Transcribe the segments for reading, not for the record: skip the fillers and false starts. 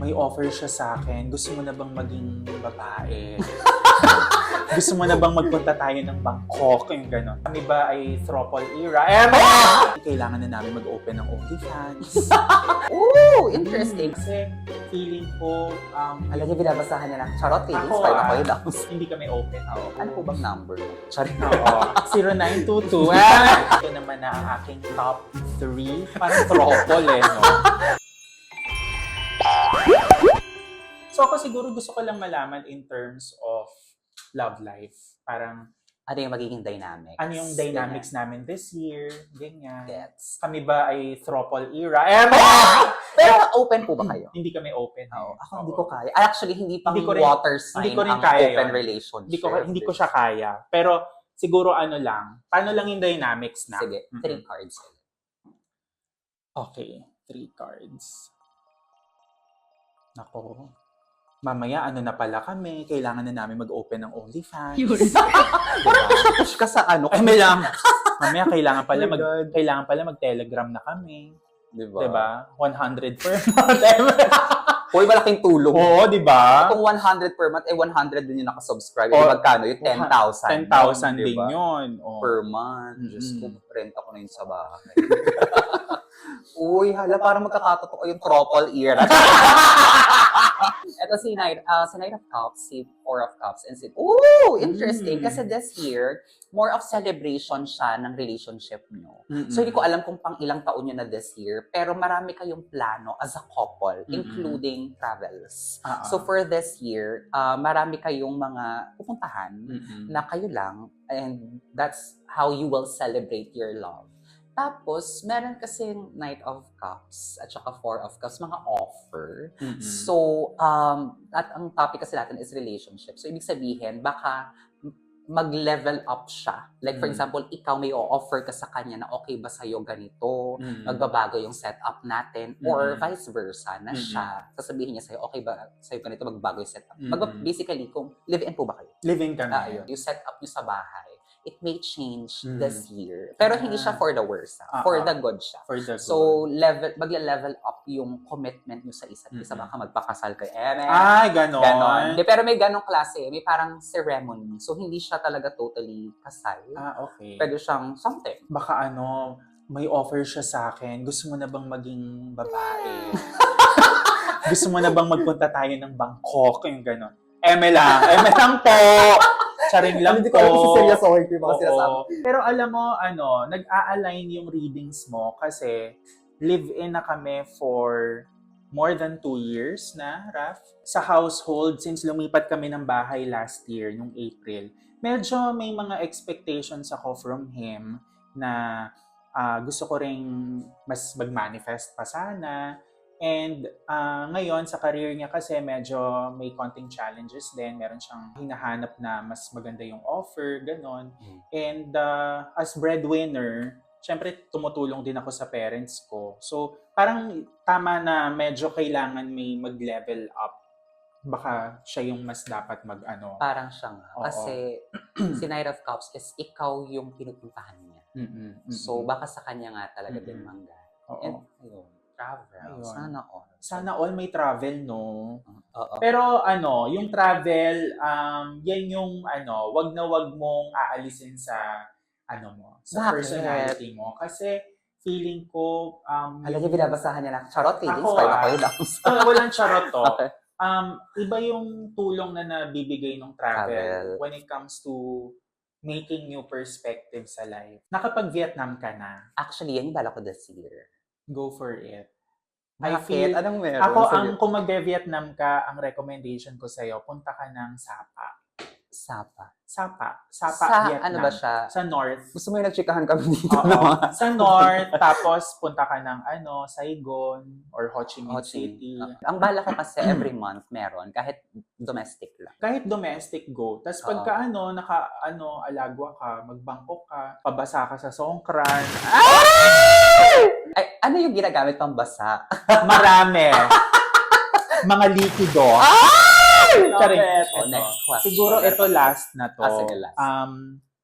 may offer siya sa akin. Gusto mo na bang maging babae? Gusto mo na bang magpunta tayo ng Bangkok? Yung gano'n. Kami ba ay throuple era? Kailangan na namin mag-open ng OnlyFans. Ooh, interesting. Kasi feeling ko, Alam niyo, binabasahan niya lang. Charot, Ako, inspired ako yun. hindi kami open. Oo. Ano po bang number? Charot. Oo. 0922. Ito naman na ang aking top 3. Parang throuple no? So ako siguro gusto ko lang malaman in terms of love life. Parang Ano yung magiging dynamics? ano yung dynamics namin this year, ganyan. Gets. Kami ba ay throuple era? Pero open po ba kayo? Hindi kami open. Oo. Ako Oo. hindi ko kaya. Actually, hindi pang Hindi ko rin- water sign hindi ko rin ang kaya open yun. relationship. Hindi ko siya kaya. Pero siguro ano lang, paano lang yung dynamics na? Sige, 3 cards. Okay, 3 cards. Nako. Mamaya ano na pala kami, kailangan na namin mag-open ng OnlyFans. Parang push ka sa ano. May lang. Mamaya kailangan pala Oh my God. mag-Telegram na kami. Diba? 'Di ba? 100 per month. Uy, malaking tulong. Oo, 'di ba? Kung 100 per month, 100 din yung nakasubscribe. Oh, Magkano? Yung 10,000. 10,000 din Diba? 'yon. Oh. Per month. Diyos ko, Mm-mm. renta ko na yun sa bahay. Uy, hala, parang magkakatotoo yung triple era. Ito si Knight of Cups, si Four of Cups, and si... Ooh, interesting. Kasi this year, more of celebration siya ng relationship nyo. So, hindi ko alam kung pang ilang taon nyo na this year, pero marami kayong plano as a couple, including travels. So, for this year, marami kayong mga pupuntahan na kayo lang, and that's how you will celebrate your love. Tapos, meron kasi Knight of Cups at saka Four of Cups, mga offer. So, at ang topic kasi natin is relationship. So, ibig sabihin, baka mag-level up siya. Like, for example, ikaw may o-offer ka sa kanya na okay ba sa'yo ganito, magbabago yung setup natin, or vice versa, na siya, sasabihin niya sa'yo, okay ba sa'yo ganito, magbago yung setup. Basically, kung live-in po ba kayo? Living kami. Ayun, yung setup niyo sa bahay, it may change this year. Pero hindi siya for the worse. For the good siya. For the good. So, magle-level up yung commitment nyo sa isa't isa. Baka magpakasal kayo. Ay, ganon. Ganon. De, pero may ganong klase. May parang ceremony. So, hindi siya talaga totally kasal. Okay. Pwede siyang something. Baka may offer siya sa akin. Gusto mo na bang maging babae? Gusto mo na bang magpunta tayo ng Bangkok? Yung gano'n. Eme lang po. Charing lang Hindi po. ko alam si Celia Soy yung mga Oo. sinasabi. Pero alam mo, nag-a-align yung readings mo kasi live-in na kami for more than 2 years na, Raf. Sa household, since lumipat kami ng bahay last year, nung April, medyo may mga expectations ako from him na gusto ko ring mas mag-manifest pa sana. And ngayon, sa career niya kasi medyo may konting challenges din. Meron siyang hinahanap na mas maganda yung offer, ganon. And as breadwinner, syempre tumutulong din ako sa parents ko. So parang tama na medyo kailangan may mag-level up. Baka siya yung mas dapat Parang siya nga. Oo. Kasi si Knight of Cups is ikaw yung pinupuntahan niya. So, baka sa kanya nga talaga din mangga. Oo. And, ayun, travel. Ayun. Sana all. Sana all may travel, no? Oo. Pero yung travel, yan yung wag na wag mong aalisin sa sa Bakit? personality mo. Kasi feeling ko Alam niyo, binabasahan niya lang. Charot, Ako, inspired ako yun. walang charot to. Okay. Iba yung tulong na nabibigay ng travel Travel. when it comes to making new perspective sa life. Nakapag-Vietnam ka na, Actually, yan yung bala ko this year. go for it. Bakit? Anong meron? Sige. Kung mag-Vietnam ka, ang recommendation ko sa'yo, punta ka ng Sapa. Sapa. Sapa, Vietnam. Ano ba siya? Sa North. Gusto mo yung nagchikahan kami dito Oo, na mga... sa North, tapos punta ka ng Saigon or Ho Chi Minh City. Ang bala ko kasi every month meron, kahit domestic lang. Kahit domestic, go. Tapos pagka alagwa ka, mag-Bangkok ka, pabasa ka sa Songkran. Ay, ano yung ginagamit pang basa? Marami. Mga likido. Charing. Next question. Siguro ito last na to. Sige, last.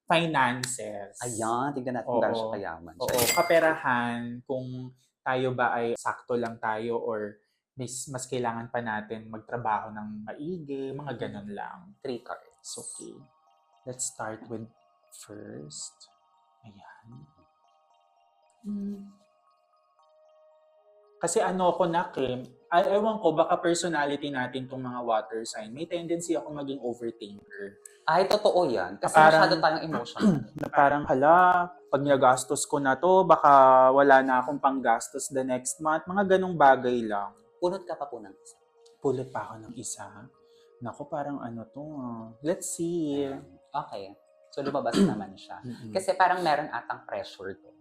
Finances. Ayan, tignan natin kung gaano siya kayaman. Oo, kaperahan, kung tayo ba ay sakto lang tayo or mas kailangan pa natin magtrabaho ng maigi, mga ganun lang. 3 cards. Okay. Let's start with first. Ayan. Kasi ano ko na, Kim, ewan ko, baka personality natin tong mga water sign. May tendency ako maging overthinker. Ay, totoo yan. Kasi Parang- masyado tayong emotional. Na parang, hala, pag nagastos ko na to, baka wala na akong panggastos the next month. Mga ganong bagay lang. Punot ka pa po ng isa. Pulot pa ako ng isa. Naku, parang ano to. Let's see. Okay. So, lumabas naman siya. Mm-mm. Kasi parang meron atang pressure to.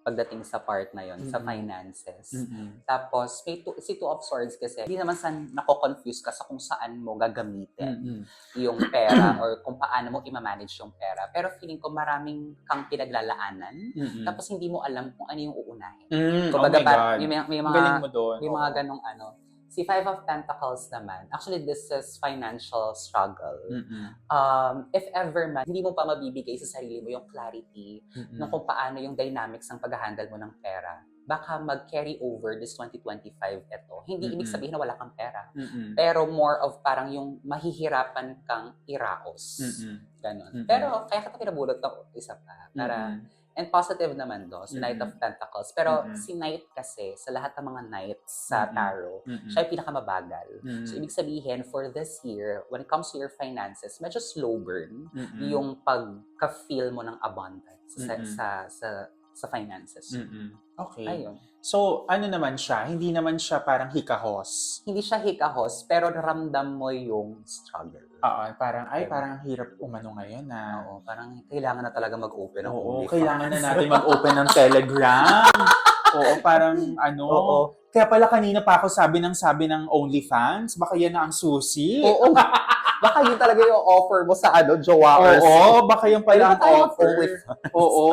Pagdating sa part na yon sa Mm-mm. finances. Mm-mm. Tapos, si Two of Swords kasi, hindi naman nako-confuse ka sa kung saan mo gagamitin Mm-mm. yung pera or kung paano mo i-manage yung pera. Pero feeling ko maraming kang pinaglalaanan. Mm-mm. Tapos, hindi mo alam kung ano yung uunahin. Oh Kumbaga, my parang God. may Ang galing mga, mo doon. may mga ganong ano. Si Five of Pentacles naman, actually, this is financial struggle. Mm-mm. If ever man, hindi mo pa mabibigay sa sarili mo yung clarity Mm-mm. ng kung paano yung dynamics ng pag-handle mo ng pera, baka mag-carry over this 2025 ito. Hindi ibig Mm-mm. sabihin na wala kang pera. Mm-mm. Pero more of parang yung mahihirapan kang iraos. Mm-mm. Ganon. Mm-mm. Pero kaya kita pinabulot ng isa pa. Para, Mm-mm. and positive naman do, si Knight of Mm-mm. Pentacles. Pero Mm-mm. si Knight kasi, sa lahat ng mga Knights sa Mm-mm. tarot, Mm-mm. siya yung pinakamabagal. Mm-mm. So, ibig sabihin, for this year, when it comes to your finances, medyo slow burn Mm-mm. yung pagka-feel mo ng abundance Mm-mm. sa finances. Mm-mm. Okay. Ayun. So, ano naman siya? Hindi naman siya parang hikahos. Hindi siya hikahos, pero ramdam mo yung struggle. Oo, parang, Okay. parang hirap umano ngayon na. Oo, parang kailangan na talaga mag-open ng Oo, OnlyFans. kailangan na natin mag-open ng Telegram. Oo, parang ano. Oo. Kaya pala kanina pa ako sabi ng OnlyFans, baka yan na ang susi. Oo. Baka yun talaga yung offer mo sa jowa or Oo, baka yung pala ang Pwede tayo offer. mag-OnlyFans. Oo.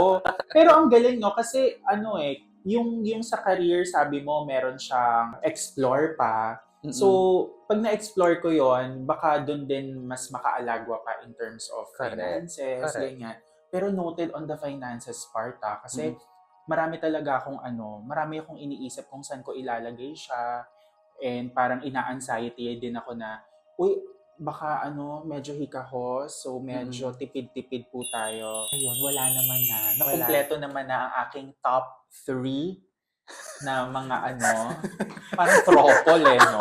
Pero ang galing, no? Kasi yung sa career, sabi mo, meron siyang explore pa. Mm-mm. So, pag na-explore ko yon, baka doon din mas makaalagwa pa in terms of Correct. finances, Correct. ganyan. Pero noted on the finances part, kasi marami talaga marami akong iniisip kung saan ko ilalagay siya. And parang ina-anxiety din ako na, uy, baka medyo hikahos, so medyo tipid-tipid po tayo. Ayun, wala naman na. Nakumpleto naman na ang aking top 3 na mga parang tropol no?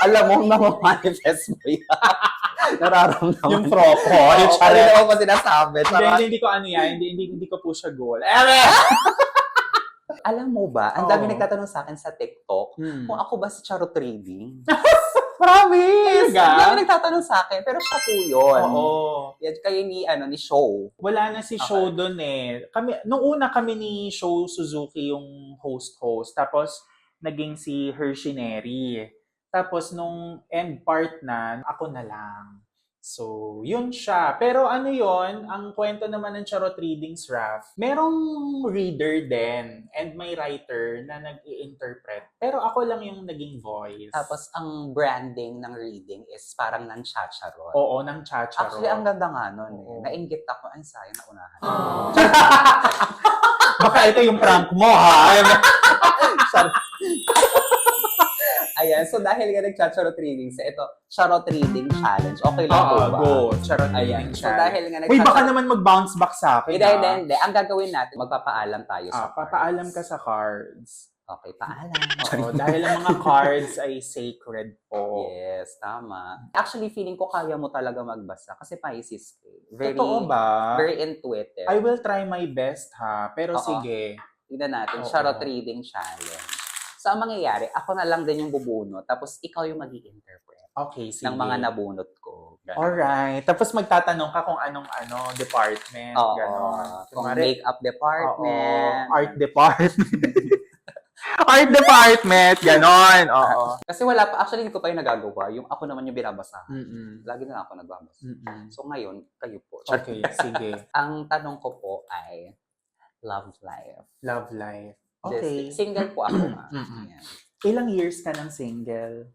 Alam mo, namamanifest mo yan. Nararamdaman. Yung tropol. Oo, Charet. hindi naman ko sinasabi. Hindi ko hindi ko po siya goal. Alam mo ba, ang dami nagtatanong sa akin sa TikTok, kung ako ba si Charot Trading. Promise! Ang dami nagtatanong sa akin, pero siya po yun. Oo. Yan, kayo ni Show. Wala na si Okay. Show doon eh. Nung una kami ni Show Suzuki yung host. Tapos, naging si Hershey Neri. Tapos, nung end part na, ako na lang. So, yun siya. Pero yun, ang kwento naman ng Charot Readings, Raf, merong reader din and may writer na nag-i-interpret. Pero ako lang yung naging voice. Tapos, ang branding ng reading is parang ng chacharot. Oo, ng Chacharo. Actually, ang ganda nga nun eh. Oo. Nainggit ako. Ay, sayang na unahan. Baka ito yung prank mo, ha? Ayan, so dahil nga nag-charot reading sa ito, charot reading challenge. Okay lang po ba? Go. Charot Ayan, reading so challenge. dahil nga Uy, baka naman mag-bounce back sa akin. Hindi. Ang gagawin natin, magpapaalam tayo sa cards. Papaalam ka sa cards. Okay, paalam. Oo, dahil ang mga cards ay sacred po. Yes, tama. Actually, feeling ko kaya mo talaga magbasa kasi Pisces ka. Very, Totoo ba? very intuitive. I will try my best, ha? Pero Oo. sige. Tignan natin, Oo. charot reading challenge. So, ang mangyayari, ako na lang din yung bubunot, tapos ikaw yung mag-i-interpret Okay, sige. ng mga nabunot ko. Ganun. Alright. Tapos magtatanong ka kung anong department. Oo. Ganon. Kung Kunwari, makeup department. Oo, art department. Art department, ganon. Oo. Kasi wala pa, actually hindi ko pa yung nagagawa. Yung ako naman yung binabasa. Mm-mm. Lagi na ako nagbabasa. Mm-mm. So ngayon, kayo po. Okay, sige. Ang tanong ko po ay, love life. Love life. This- Okay. single po ako. Mm-mm. Ayan. Ilang years ka ng single?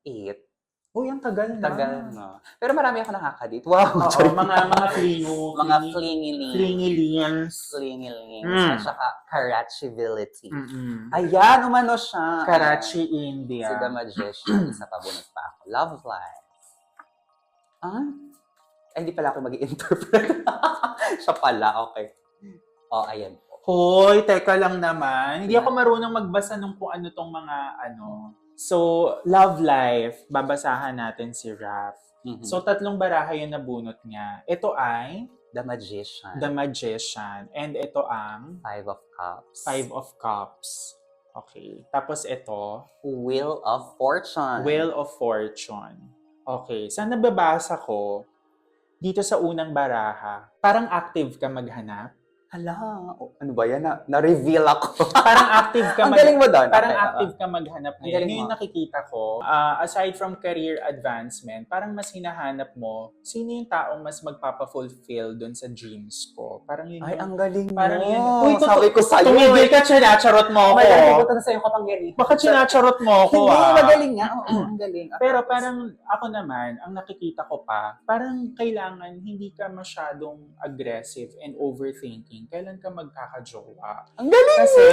8. Uy, ang tagal na. Tagal na. Pero marami ako nakaka-date. Wow! Oo, Sorry. mga flingo. Mga flingilings. Flingilings. Flingilings. At saka karachibility. Mm-mm. Ayan, umano siya. Karachi, India. Si The Magician. Isa pa bunot pa ako. Love life. Ah? Ay, hindi pala ako mag-i-interpret. Siya pala, okay. Oh, ayan po. Hoy, teka lang naman. Hindi ako marunong magbasa ng kung ano tong mga ano. So, love life. Babasahan natin si Raph. Mhm. So, 3 baraha yung nabunot niya. Ito ay The Magician. The Magician. And ito ang Five of Cups. 5 of Cups. Okay. Tapos ito, Wheel of Fortune. Wheel of Fortune. Okay. Sa nababasa ko, dito sa unang baraha, parang active ka maghanap. Hala, ano ba yan? Na-reveal ako. Parang active ka Ang galing mo doon. Parang Okay, active ka maghanap Ang ngayon. galing Yung mo. nakikita ko, aside from career advancement, parang mas hinahanap mo, sino yung taong mas magpapa-fulfill dun sa dreams ko. Parang yun Ay, yung... ang galing mo. Parang yun. Sabi ko sa'yo. Tumigil ka, chinacharot mo ako. Maganda na sa'yo kapangyarihan. Baka chinacharot mo ako, Hindi, magaling nga. Oo, ang galing. Pero parang ako naman, ang nakikita ko pa, parang kailangan hindi ka masyadong aggressive and overthinking. Kailan ka magkakajowa? Ang galing Kasi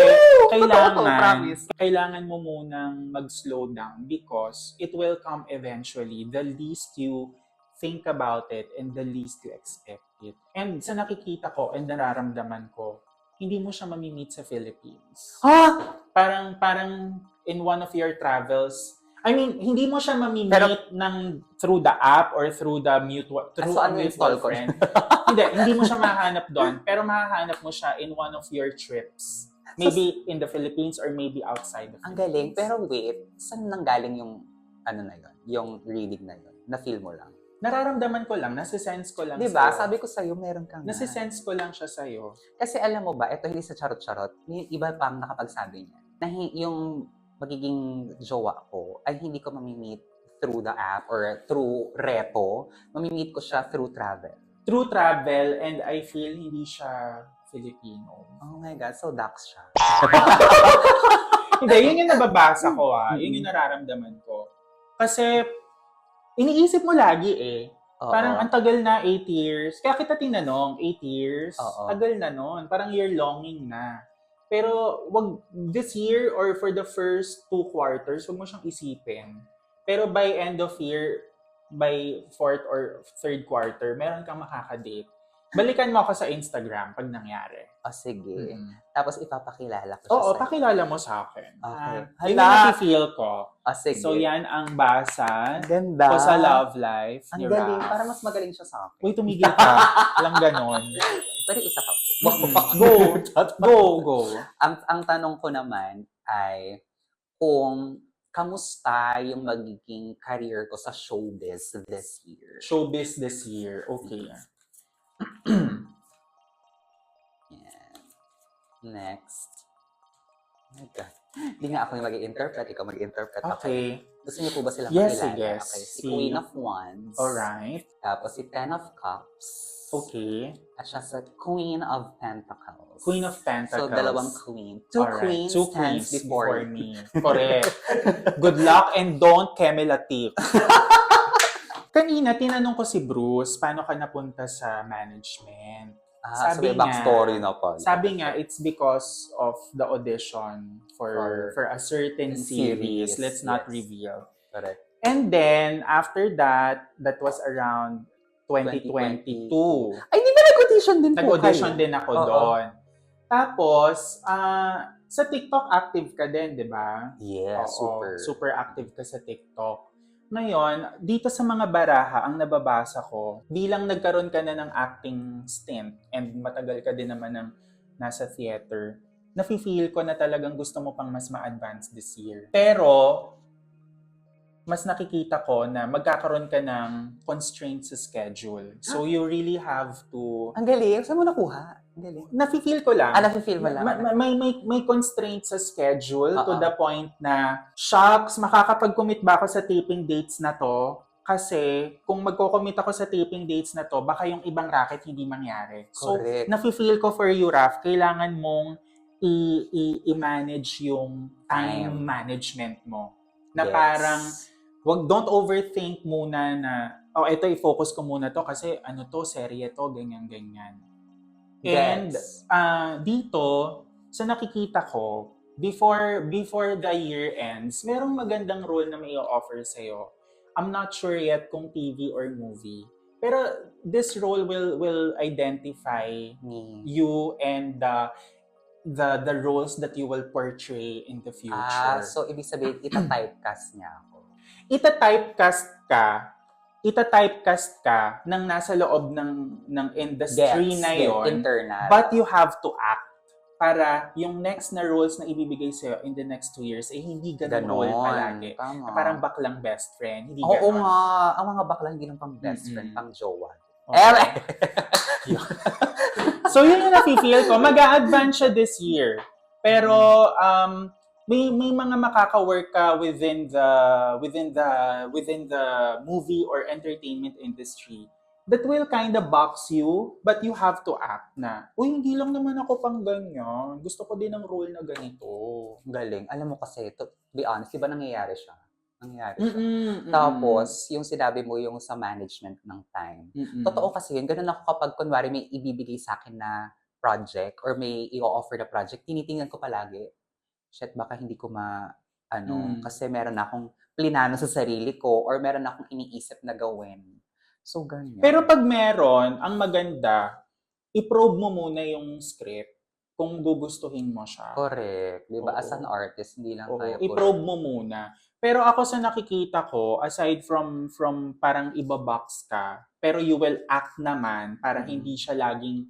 Totoo, promise. kailangan mo munang mag-slow down because it will come eventually. The least you think about it and the least you expect it. And sa nakikita ko and nararamdaman ko, hindi mo siya mamimit sa Philippines. Ha? Parang in one of your travels, I mean, hindi mo siya mamimit Pero- through the app or through the mutual, through So, a ano mutual install ko? friend. hindi mo siya mahanap doon, pero mahahanap mo siya in one of your trips. Maybe in the Philippines or maybe outside the Ang Philippines. galing. Pero wait, saan nanggaling yung ano na yun? Yung reading na yun? Na-feel mo lang? Nararamdaman ko lang, nasisense ko lang Di ba? sa'yo. Sabi ko sa'yo, meron kang Nasisense ko lang siya sa'yo. Kasi alam mo ba, ito hindi sa charot-charot, may iba pang nakapagsabi niya, na yung magiging jowa ko ay hindi ko mamimit through the app or through repo, mamimit ko siya through travel. Through travel, and I feel hindi siya Filipino. Oh my God, so dax siya. Hindi, yun yung nababasa ko Yun yung nararamdaman ko. Kasi, iniisip mo lagi Oo. Parang ang tagal na, 8 years. Kaya kita tinanong, 8 years? Oo. Tagal na nun. Parang you're longing na. Pero wag this year or for the first 2 quarters, wag mo siyang isipin. Pero by end of year, by 4th or 3rd quarter, meron kang makakadate. Balikan mo ako sa Instagram pag nangyari. Sige. Mm. Tapos ipapakilala ko siya Oo, sa'yo. pakilala mo sa akin. Okay. Yun yung nafe-feel ko. Sige. So yan ang basa Ganda. ko sa love life. Ang ni galing. Raph. Para mas magaling siya sa akin. Uy, tumigil ka. Lang ganon. Pero isa pa po. Go. Ang tanong ko naman ay kung kamusta yung magiging career ko sa showbiz this year. Showbiz this year. Okay. Yan. Next. Oh my God. Hindi nga ako yung mag-i-interpret, ikaw mag-i-interpret. Okay. Gusto niyo po ba silang Yes, makilala? yes. Okay. Si Si- Queen of Wands. Alright. Tapos si Ten of Cups. Okay. At siya sa Queen of Pentacles. Queen of Pentacles. So, dalawang queen. Two Alright. queens 2 stands queens before before me. Correct. Good luck and don't kemelative. Kanina, tinanong ko si Bruce, paano ka napunta sa management? Ah, Sabi so may backstory na pala. Sabi nga, it's because of the audition for a certain series. Series, Let's not yes. reveal. Correct. And then, after that, that was around 2022. Ay, di ba nag-audition din po Nag-audition kayo? din ako Oo. doon. Tapos, sa TikTok active ka din, di ba? Yeah, Oo, super. super active ka sa TikTok. Ngayon, dito sa mga baraha, ang nababasa ko, bilang nagkaroon ka na ng acting stint and matagal ka din naman ng nasa theater, nafe-feel ko na talagang gusto mo pang mas ma-advance this year. Pero, mas nakikita ko na magkakaroon ka ng constraints sa schedule. So, you really have to... Ang galing. Saan mo nakuha? Ang galing. Nafe-feel ko lang. Nafe-feel mo lang. May constraints sa schedule to Oo. the point na, shucks, makakapag-commit ba ako sa taping dates na to? Kasi kung magko-commit ako sa taping dates na to, baka yung ibang racket hindi mangyari. So, Correct. nafe-feel ko for you, Raph, kailangan mong i-manage yung time Time. management mo. Na Yes. parang don't overthink muna na, ito i-focus ko muna to kasi ano to, serye to, ganyan-ganyan. And Gets. dito, sa nakikita ko, before the year ends, merong magandang role na may offer sa'yo. I'm not sure yet kung TV or movie. Pero this role will identify Me. you and the roles that you will portray in the future. So ibig sabihin, ita-typecast niya ako. Ita-typecast ka nang nasa loob ng industry na yon, internal. but you have to act para yung next na roles na ibibigay sa'yo in the next 2 years ay hindi ganun role palagi. Tama. Parang baklang best friend. Hindi Oo ganon. nga. Ang mga bakla hindi lang pang best friend, pang jowa. Okay. So yun yung nafe-feel ko. Mag-a-advance siya this year. Pero may mga makaka-work ka within the movie or entertainment industry that will kind of box you, but you have to act na, hindi lang naman ako pang ganyan. Gusto ko din ng role na ganito. Galing. Alam mo kasi, to be honest, di ba nangyayari siya? Tapos, yung sinabi mo yung sa management ng time. Totoo kasi yun. Ganun ako kapag kunwari may ibibigay sa akin na project or may i-offer na project, tinitingnan ko palagi. Shit, baka hindi ko kasi meron akong plinano sa sarili ko or meron akong iniisip na gawin. So, ganyan. Pero pag meron, ang maganda, i-probe mo muna yung script kung gugustuhin mo siya. Correct. Diba? As an artist, hindi lang tayo. I-probe mo muna. Pero ako sa nakikita ko, aside from parang ibabox ka, pero you will act naman para hindi siya laging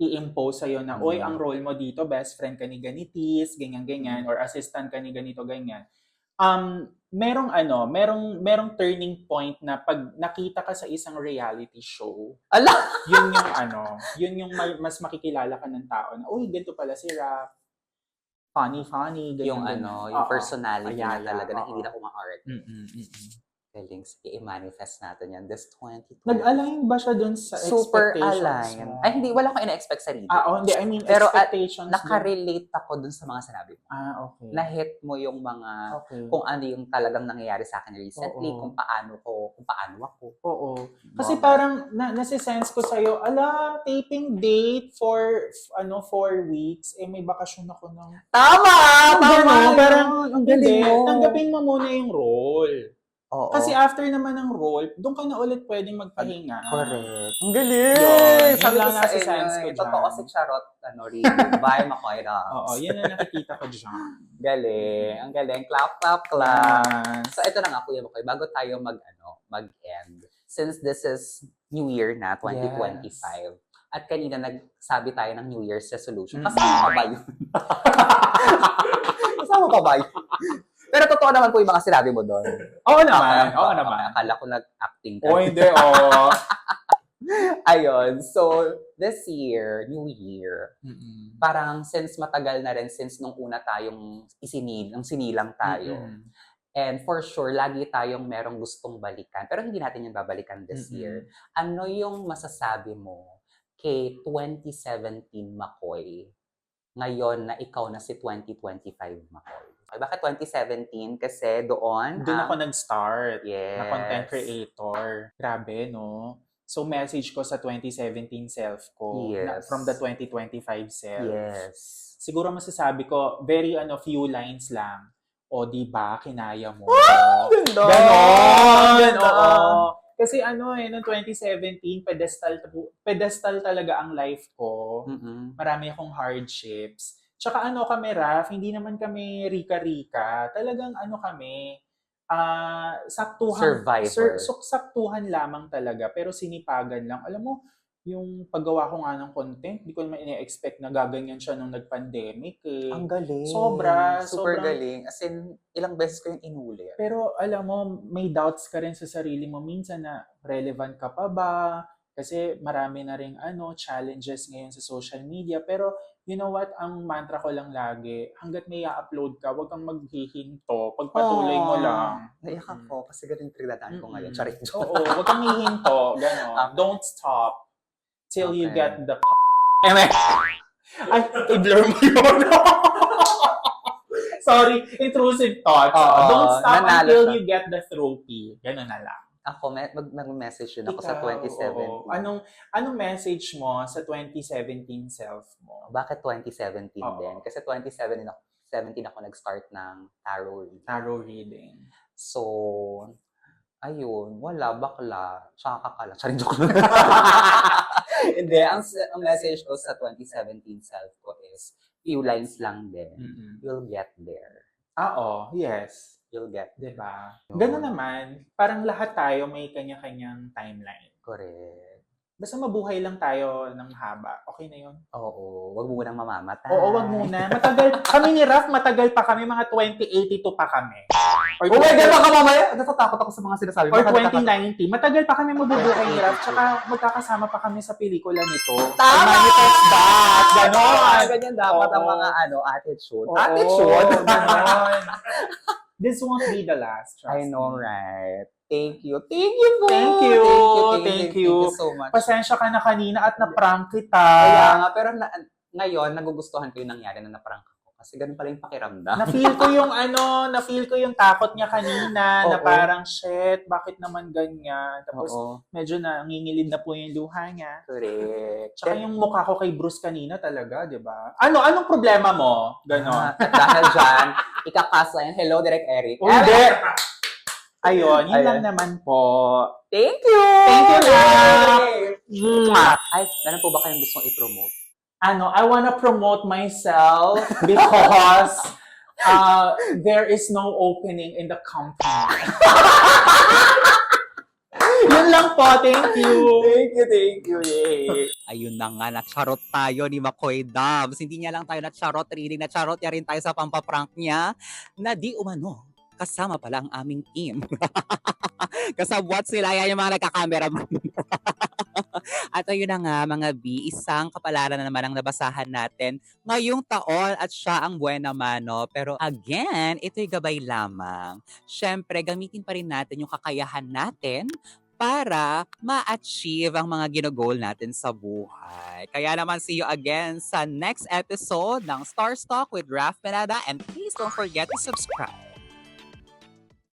i-impose sa'yo na, ang role mo dito, best friend ka ni ganitis, ganyan-ganyan, or assistant ka ni ganito, ganyan. Merong turning point na pag nakita ka sa isang reality show, yun yung mas makikilala ka ng tao na, ganito pala si Raph. Funny, ganyan. Yung personality na talaga na hindi na kuma-art. Galing. Sige, i-manifest natin yan this 2020. Nag-align ba siya dun sa super expectations align. mo? Ay, hindi. Wala ko ina-expect sa sarili. Hindi. I mean, pero expectations. Nakarelate ako dun sa mga sinabi mo. Okay. Na-hit mo yung mga, kung ano yung talagang nangyayari sa akin recently, kung paano ako. Oo. Kasi parang, nasisense ko sa'yo, taping date for 4 weeks, may bakasyon ako ng... Tama! Parang, hindi, tanggapin mo muna yung role. Oo. Kasi after naman ng role, doon ka na ulit pwedeng magpahinga. Correct. Ang galing! Sabi ko lang sa sense ko inyo, dyan. totoo si Charot, really, bye Makoy Rams. Yan ang nakikita ko dyan. Galing. Ang galing. Clap, clap, clap. Yes. So, ito na nga, Kuya Makoy, bago tayo mag-end, since this is New Year na, 2025, at kanina nagsabi tayo ng New Year's resolution. Kasama ka ba yun? Kasama ka ba yun? Pero totoo naman po yung mga sinabi mo doon. Oo naman. Akala ko nag-acting ka. Hindi. Ayun. So, this year, New Year, parang since matagal na rin, since nung una tayong sinilang tayo. And for sure, lagi tayong merong gustong balikan. Pero hindi natin yung babalikan this year. Ano yung masasabi mo kay 2017 Makoy ngayon na ikaw na si 2025 Makoy? Bakit 2017? Kasi doon ako nag-start na Yes. content creator. Grabe, no? So, message ko sa 2017 self ko from the 2025 self. Yes. Siguro masasabi ko, very few lines lang. Di ba, kinaya mo. Ganda! Ganon! Oo. Kasi noong 2017, pedestal talaga ang life ko. Marami akong hardships. Tsaka kami, Raf, hindi naman kami rika-rika. Talagang kami, saktuhan. Survivor. Saktuhan lamang talaga, pero sinipagan lang. Alam mo, yung paggawa ko nga ng content, hindi ko naman ina-expect na gaganyan siya nung nag-pandemic. Ang galing. Super sobrang galing. As in, ilang beses ko yung inuli. Pero alam mo, may doubts ka rin sa sarili mo. Minsan na, relevant ka pa ba? Kasi marami na rin challenges ngayon sa social media. Pero you know what? Ang mantra ko lang lagi, hanggat may i-upload ka, huwag kang maghihinto. Pagpatuloy mo lang. Naiyak ako kasi ganun yung trigdadaan ko ngayon. Charit. Oo, huwag kang hihinto. Ganon. Don't stop till you get the Ay, i-blur mo yun. Sorry, intrusive thoughts. Oo, Don't stop nanalo until siya. you get the trophy. Ganun na lang. Ako, mag-message din ako sa Ikaw, 2017. oo. Anong message mo sa 2017 self mo? Bakit 2017 Oo. din? Kasi 2017 ako nag-start ng tarot reading. Tarot reading. So, ayun, wala, bakla, tsaka kakala. Charing joke lang. Hindi, ang message ko sa 2017 self ko is, few lines lang din. Mm-mm. You'll get there. Yes. You'll get Diba? Yun. Ganun naman, parang lahat tayo may kanya-kanyang timeline. correct. Basta mabuhay lang tayo ng haba. Okay na yun. Oo, wag mo munang mamamatay. Oo, wag muna. Kami ni Raf, matagal pa kami. Mga 2082 pa kami. Or Oh my God, baka mamaya, natatakot ako sa mga sinasabi mo. Or Baka 2090. Matagal pa kami mabubuhay ni Raf. Tsaka magkakasama pa kami sa pelikula nito. Tama! Manifest that. Ganon. Ganyan dapat ang Oo. mga attitude. Oo, Attitude? ganon. This won't be the last. Trust I know, me. right? Thank you. Thank you po. Thank you. Thank Thank you you. so much. Pasensya ka na kanina at na-prank kita. Kaya nga, pero ngayon, nagugustuhan ko yung nangyari na naprank ako. Kasi ganun pala yung pakiramdam. Na-feel ko yung takot niya kanina na Oo. parang, shit, bakit naman ganyan? Tapos, Oo. medyo nangingilid na po yung luha niya. Correct. Tsaka yung mukha ko kay Bruce kanina talaga, di ba? Anong problema mo? Ganon. Dahil dyan, ikakasa yan. Hello, Direk Eric. Hindi! Ayun, yun Ayun. lang naman po. Thank you! Thank you, Love! Mwah! Ay, meron po ba kayong gustong i-promote? I wanna promote myself because there is no opening in the company. Yun lang po. Thank you. Thank you. Yay. Ayun na nga, na-charot tayo ni McCoy Dubs. Hindi niya lang tayo na-charot reading, na-charot niya rin tayo sa pampaprank niya na di umano. Kasama pala ang aming team. Kasabwat sila, yan yung mga nagkakameraman. At ayun na nga mga B, isang kapalaran na naman ang nabasahan natin ngayong taon at siya ang buena mano. Pero again, ito'y gabay lamang. Siyempre, gamitin pa rin natin yung kakayahan natin para ma-achieve ang mga ginagol natin sa buhay. Kaya naman, see you again sa next episode ng Star Talk with Raf Pinada, and please don't forget to subscribe.